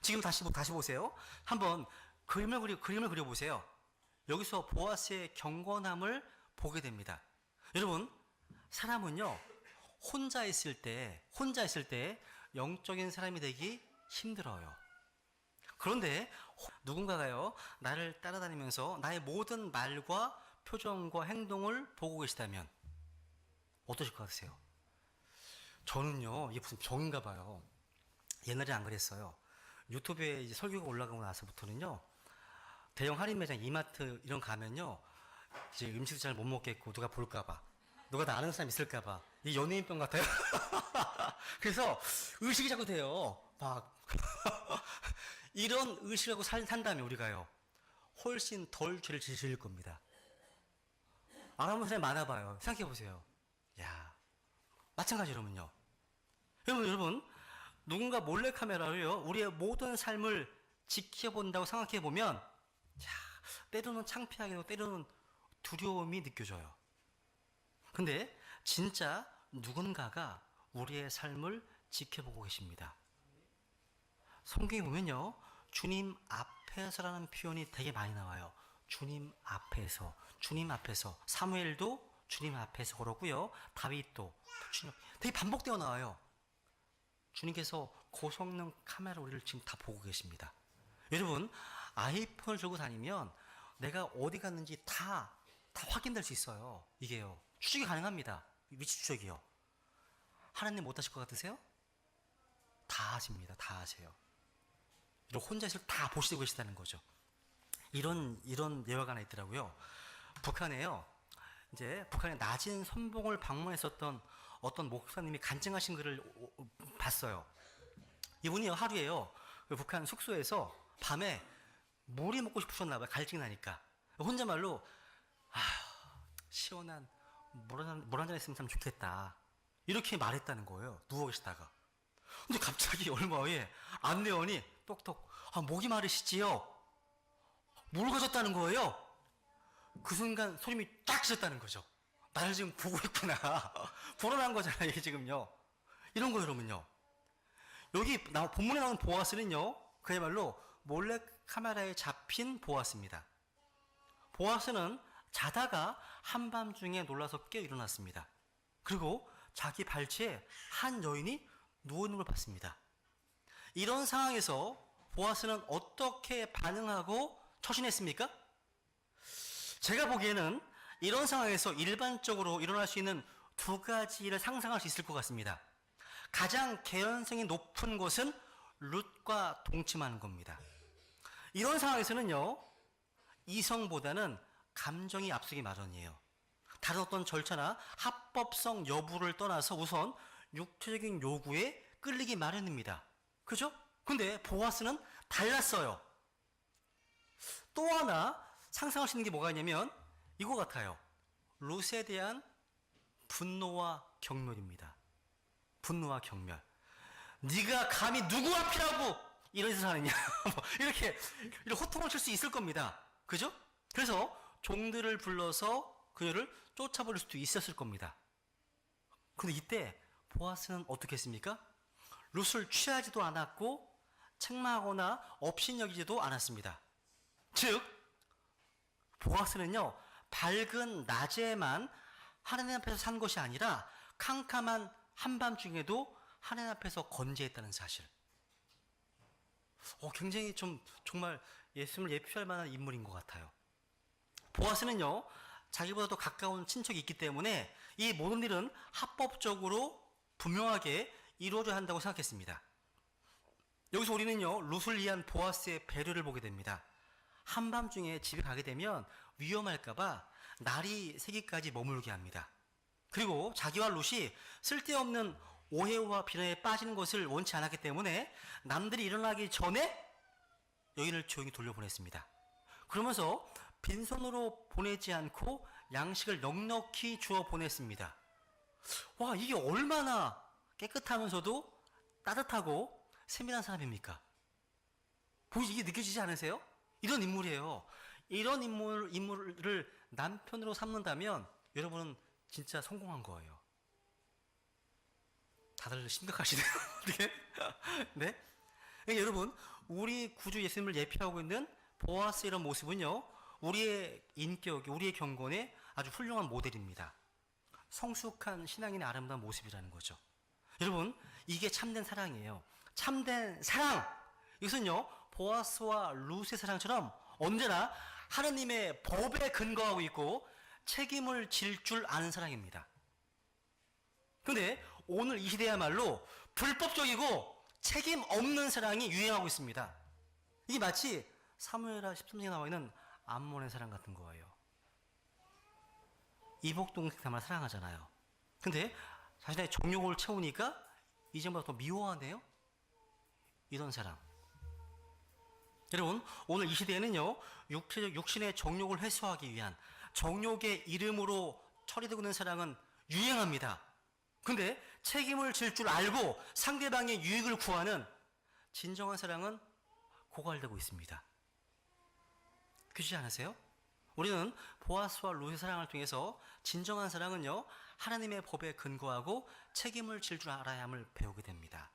지금 다시 보세요. 한번 그림을 그려보세요. 여기서 보아스의 경건함을 보게 됩니다. 여러분, 사람은요 혼자 있을 때 영적인 사람이 되기 힘들어요. 그런데 누군가가요 나를 따라다니면서 나의 모든 말과 표정과 행동을 보고 계시다면 어떠실 것 같으세요? 저는요 이게 무슨 병인가 봐요. 옛날에 안 그랬어요. 유튜브에 이제 설교가 올라가고 나서부터는요 대형 할인 매장 이마트 이런 가면요 이제 음식도 잘 못 먹겠고 누가 볼까봐, 누가 나 아는 사람 있을까봐, 이 연예인병 같아요. 그래서 의식이 자꾸 돼요. 막 이런 의식을 하고 산다면 우리가요 훨씬 덜 죄를 지을 겁니다. 알아보는 사람이 많아봐요. 생각해보세요. 야, 마찬가지 여러분요. 여러분 누군가 몰래카메라로요 우리의 모든 삶을 지켜본다고 생각해보면 때로는 창피하게도 때로는 두려움이 느껴져요. 근데 진짜 누군가가 우리의 삶을 지켜보고 계십니다. 성경에 보면요 주님 앞에서라는 표현이 되게 많이 나와요. 주님 앞에서 사무엘도 주님 앞에서 그러고요 다윗도 주님 되게 반복되어 나와요. 주님께서 고성능 카메라 우리를 지금 다 보고 계십니다. 여러분, 아이폰을 들고 다니면 내가 어디 갔는지 다 확인될 수 있어요. 이게요 추적이 가능합니다. 위치 추적이요. 하나님 못하실 것 같으세요? 다 하십니다. 다 하세요. 이런 혼자 있을 다 보시고 계시다는 거죠. 이런 예화가 하나 있더라고요. 북한에 낮은 선봉을 방문했었던 어떤 목사님이 간증하신 글을 봤어요. 이분이요 하루에요 북한 숙소에서 밤에 물이 먹고 싶으셨나 봐요. 갈증이 나니까 혼자말로 시원한 물 한 잔 있으면 참 좋겠다 이렇게 말했다는 거예요. 누워 계시다가. 근데 갑자기 얼마 후에 안내원이 똑똑 목이 마르시지요? 물 가졌다는 거예요. 그 순간 소름이 딱 쳤다는 거죠. 나를 지금 보고 있구나. 불어난 거잖아요 이게 지금요. 이런 거 여러분요. 여기 본문에 나오는 보아스는요 그야말로 몰래 카메라에 잡힌 보아스입니다. 보아스는 자다가 한밤중에 놀라서 깨어 일어났습니다. 그리고 자기 발치에 한 여인이 누워있는 걸 봤습니다. 이런 상황에서 보아스는 어떻게 반응하고 처신했습니까? 제가 보기에는 이런 상황에서 일반적으로 일어날 수 있는 두 가지를 상상할 수 있을 것 같습니다. 가장 개연성이 높은 것은 룻과 동침하는 겁니다. 이런 상황에서는요, 이성보다는 감정이 앞서기 마련이에요. 다른 어떤 절차나 합법성 여부를 떠나서 우선 육체적인 요구에 끌리기 마련입니다. 그죠? 근데 보아스는 달랐어요. 또 하나 상상할 수 있는 게 뭐가 있냐면 이거 같아요. 룻에 대한 분노와 경멸입니다. 분노와 경멸. 네가 감히 누구 앞이라고 이런 짓을 하느냐. 이렇게 호통을 칠 수 있을 겁니다. 그죠? 그래서 종들을 불러서 그녀를 쫓아버릴 수도 있었을 겁니다. 근데 이때 보아스는 어떻게 했습니까? 룻을 취하지도 않았고 책망하거나 업신여기지도 않았습니다. 즉 보아스는요, 밝은 낮에만 하나님 앞에서 산 것이 아니라 캄캄한 한밤중에도 하나님 앞에서 건재했다는 사실. 굉장히 정말 예수님을 예표할 만한 인물인 것 같아요. 보아스는요, 자기보다도 가까운 친척이 있기 때문에 이 모든 일은 합법적으로 분명하게 이루어져야 한다고 생각했습니다. 여기서 우리는요, 룻을 위한 보아스의 배려를 보게 됩니다. 한밤중에 집에 가게 되면 위험할까봐 날이 새기까지 머물게 합니다. 그리고 자기와 룻이 쓸데없는 오해와 비난에 빠지는 것을 원치 않았기 때문에 남들이 일어나기 전에 여인을 조용히 돌려보냈습니다. 그러면서 빈손으로 보내지 않고 양식을 넉넉히 주어 보냈습니다. 와, 이게 얼마나 깨끗하면서도 따뜻하고 세밀한 사람입니까? 이게 느껴지지 않으세요? 이런 인물이에요. 이런 인물을 남편으로 삼는다면 여러분은 진짜 성공한 거예요. 다들 심각하시네요. 네? 그러니까 여러분, 우리 구주 예수님을 예표하고 있는 보아스의 이런 모습은요, 우리의 인격이, 우리의 경건의 아주 훌륭한 모델입니다. 성숙한 신앙인의 아름다운 모습이라는 거죠. 여러분, 이게 참된 사랑이에요. 참된 사랑! 이것은요, 보아스와 룻의 사랑처럼 언제나 하나님의 법에 근거하고 있고 책임을 질 줄 아는 사랑입니다. 그런데 오늘 이 시대야말로 불법적이고 책임 없는 사랑이 유행하고 있습니다. 이게 마치 사무엘하 13장에 나와 있는 암몬의 사랑 같은 거예요. 이복동생 담을 사랑하잖아요. 근데 자신의 정욕을 채우니까 이전보다 더 미워하네요. 이런 사랑. 여러분, 오늘 이 시대에는요, 육신의 정욕을 해소하기 위한 정욕의 이름으로 처리되고 있는 사랑은 유행합니다. 근데 책임을 질 줄 알고 상대방의 유익을 구하는 진정한 사랑은 고갈되고 있습니다. 그렇지 않으세요? 우리는 보아스와 룻의 사랑을 통해서 진정한 사랑은요, 하나님의 법에 근거하고 책임을 질 줄 알아야 함을 배우게 됩니다.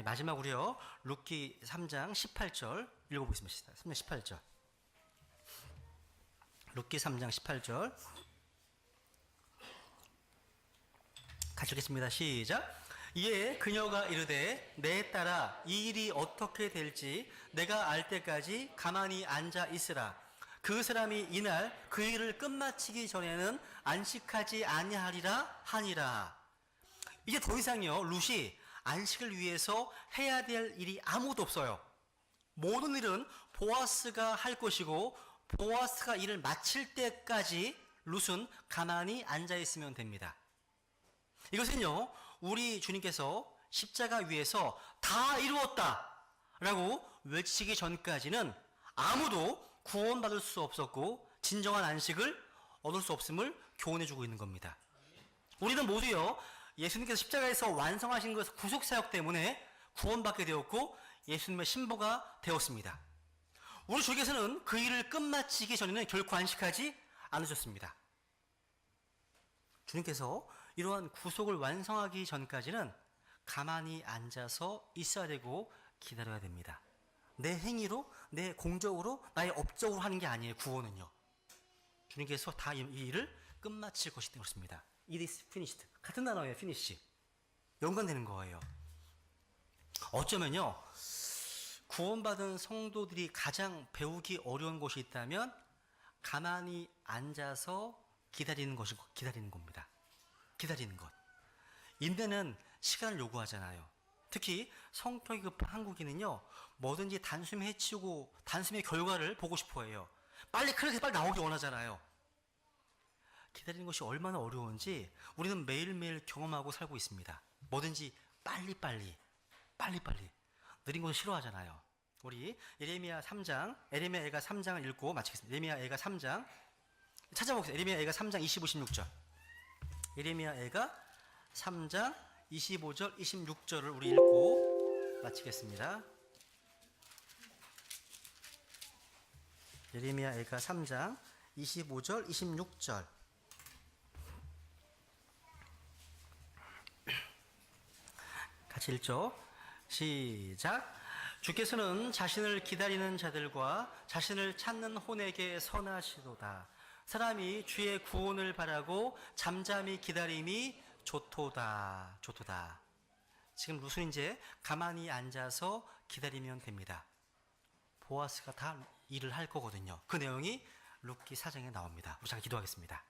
마지막으로요, 룻기 3장 18절 읽어보겠습니다. 3장 18절. 룻기 3장 18절. 같이 읽겠습니다. 시작. 이에 그녀가 이르되 내 딸아 이 일이 어떻게 될지 내가 알 때까지 가만히 앉아 있으라. 그 사람이 이날 그 일을 끝마치기 전에는 안식하지 아니하리라 하니라. 이제 더 이상요, 룻이 안식을 위해서 해야 될 일이 아무것도 없어요. 모든 일은 보아스가 할 것이고 보아스가 일을 마칠 때까지 룻은 가만히 앉아 있으면 됩니다. 이것은요, 우리 주님께서 십자가 위에서 다 이루었다 라고 외치기 전까지는 아무도 구원받을 수 없었고 진정한 안식을 얻을 수 없음을 교훈해주고 있는 겁니다. 우리는 모두요, 예수님께서 십자가에서 완성하신 것 구속사역 때문에 구원받게 되었고 예수님의 신부가 되었습니다. 우리 주께서는 그 일을 끝마치기 전에는 결코 안식하지 않으셨습니다. 주님께서 이러한 구속을 완성하기 전까지는 가만히 앉아서 있어야 되고 기다려야 됩니다. 내 행위로, 내 공적으로, 나의 업적으로 하는 게 아니에요. 구원은요, 주님께서 다 이 일을 끝마칠 것이 되었습니다. it is finished. 같은 단어예요, finish. 연관되는 거예요. 어쩌면요, 구원받은 성도들이 가장 배우기 어려운 것이 있다면 가만히 앉아서 기다리는 겁니다. 기다리는 것. 인내는 시간을 요구하잖아요. 특히 성격이 급한 한국인은요, 뭐든지 단숨에 해치우고 단숨에 결과를 보고 싶어 해요. 빨리 클릭해서 빨리 나오기 원하잖아요. 기다리는 것이 얼마나 어려운지 우리는 매일매일 경험하고 살고 있습니다. 뭐든지 빨리빨리 느린 것을 싫어하잖아요. 우리 예레미야 3장, 에레미야 애가 3장을 읽고 마치겠습니다. 예레미야 애가 3장 찾아보겠습니다. 예레미야 애가 3장 25, 26절. 예레미야 애가 3장 25절, 26절을 우리 읽고 마치겠습니다. 예레미야 애가 3장 25절, 26절. 같이 읽죠. 시작. 주께서는 자신을 기다리는 자들과 자신을 찾는 혼에게 선하시도다. 사람이 주의 구원을 바라고 잠잠히 기다림이 좋도다. 지금 룻은 이제 가만히 앉아서 기다리면 됩니다. 보아스가 다 일을 할 거거든요. 그 내용이 룻기 4장에 나옵니다. 우리 잠깐 기도하겠습니다.